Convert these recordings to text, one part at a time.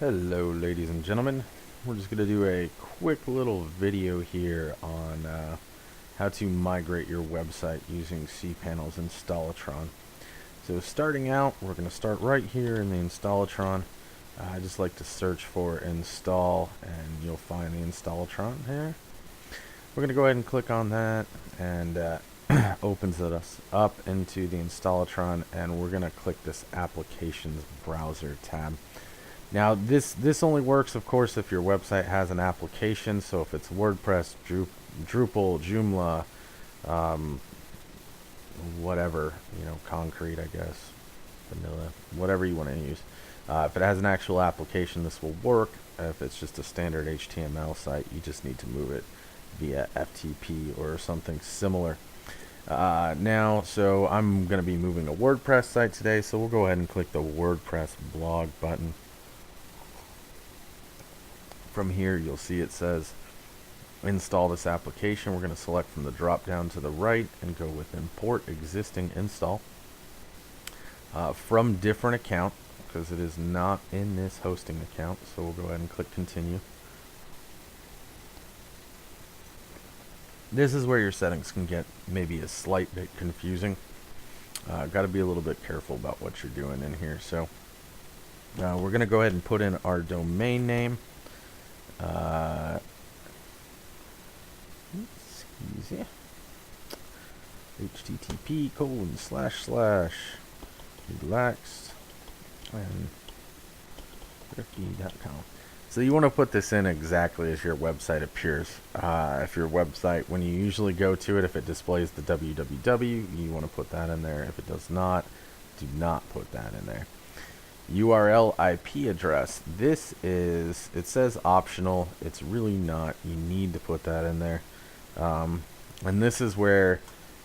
Hello ladies and gentlemen, we're just going to do a quick little video here on how to migrate your website using Cpanel's installatron. So starting out, we're going to start right here in the installatron. I just like to search for install and you'll find the installatron here. We're going to go ahead and click on that and opens us up into the installatron, and we're going to click this applications browser tab. Now this only works, of course, if your website has an application. So if it's WordPress, Drupal, Joomla, whatever, Concrete, I guess, Vanilla, whatever you want to use. If it has an actual application, this will work. If it's just a standard HTML site, you just need to move it via FTP or something similar. So I'm going to be moving a WordPress site today, so we'll go ahead and click the WordPress blog button. From here, you'll see it says install this application. We're going to select from the drop down to the right and go with import existing install from different account, because it is not in this hosting account. So we'll go ahead and click continue. This is where your settings can get maybe a slight bit confusing. Got to be a little bit careful about what you're doing in here. So we're going to go ahead and put in our domain name. Excuse me. http://relaxed and thrifty.com. So you want to put this in exactly as your website appears. If your website, when you usually go to it, if it displays the www, you want to put that in there. If it does not, do not put that in there. URL IP address. This is, it says optional. It's really not. You need to put that in there. And this is where,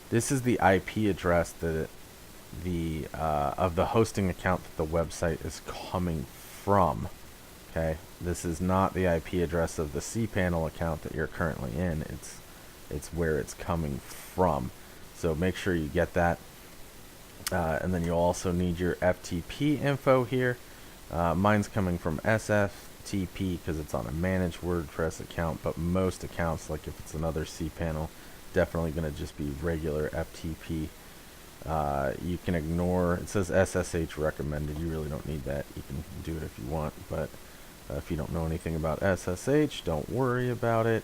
this is the IP address that of the hosting account that the website is coming from. Okay, this is not the IP address of the Cpanel account that you're currently in. It's where it's coming from. So make sure you get that. And then you'll also need your FTP info here. Mine's coming from SFTP because it's on a managed WordPress account, but most accounts, like if it's another Cpanel, definitely going to just be regular FTP. You can ignore, it says SSH recommended. You really don't need that. You can do it if you want, but if you don't know anything about SSH, don't worry about it.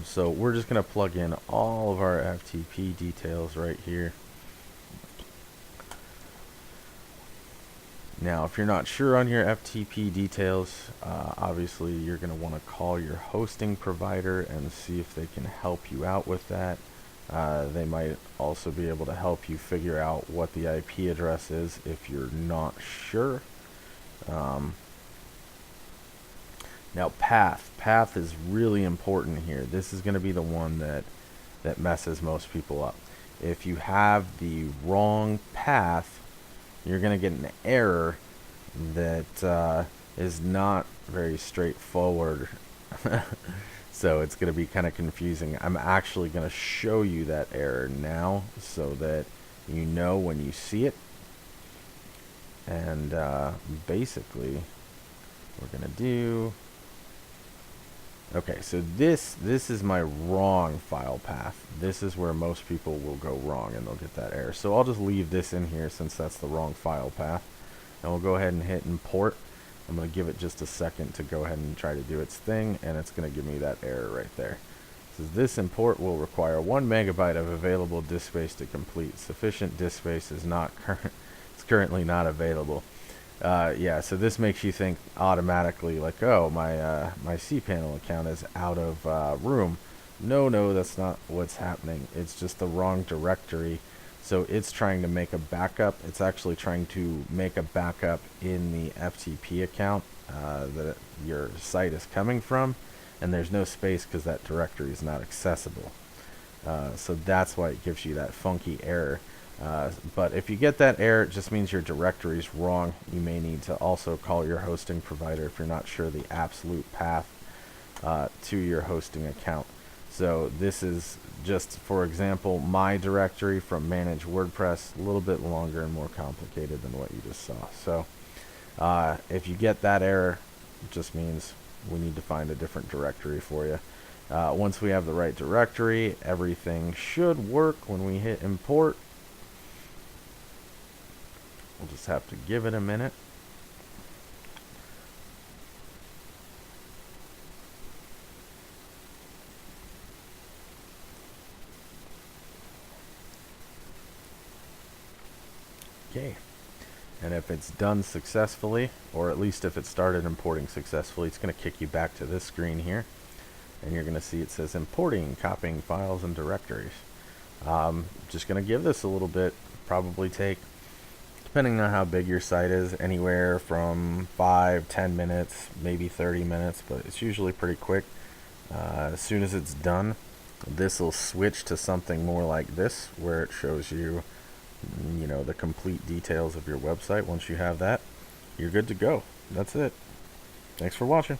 So we're just going to plug in all of our FTP details right here. Now, if you're not sure on your FTP details, obviously you're going to want to call your hosting provider and see if they can help you out with that. They might also be able to help you figure out what the IP address is if you're not sure. Now, path is really important here. This is going to be the one that messes most people up. If you have the wrong path, you're going to get an error that is not very straightforward. So it's going to be kind of confusing. I'm actually going to show you that error now so that you know when you see it. And basically, we're going to do... Okay, so this is my wrong file path. This is where most people will go wrong and they'll get that error. So I'll just leave this in here since that's the wrong file path. And we'll go ahead and hit import. I'm going to give it just a second to go ahead and try to do its thing, and it's going to give me that error right there. It says this import will require 1 megabyte of available disk space to complete. Sufficient disk space is not it's currently not available. Yeah, so this makes you think automatically like, oh, my Cpanel account is out of room. No, that's not what's happening. It's just the wrong directory. So it's trying to make a backup. It's actually trying to make a backup in the FTP account that your site is coming from, and there's no space because that directory is not accessible. So that's why it gives you that funky error. But if you get that error, it just means your directory is wrong. You may need to also call your hosting provider if you're not sure the absolute path to your hosting account. So this is just, for example, my directory from Manage WordPress, a little bit longer and more complicated than what you just saw. So If you get that error, it just means we need to find a different directory for you. Once we have the right directory, everything should work when we hit import. We'll just have to give it a minute. Okay. And if it's done successfully, or at least if it started importing successfully, it's going to kick you back to this screen here. And you're going to see it says importing, copying files and directories. Just going to give this a little bit, probably take, depending on how big your site is, anywhere from 5-10 minutes, maybe 30 minutes, but it's usually pretty quick. As soon as it's done, this will switch to something more like this, where it shows you, the complete details of your website. Once you have that, you're good to go. That's it. Thanks for watching.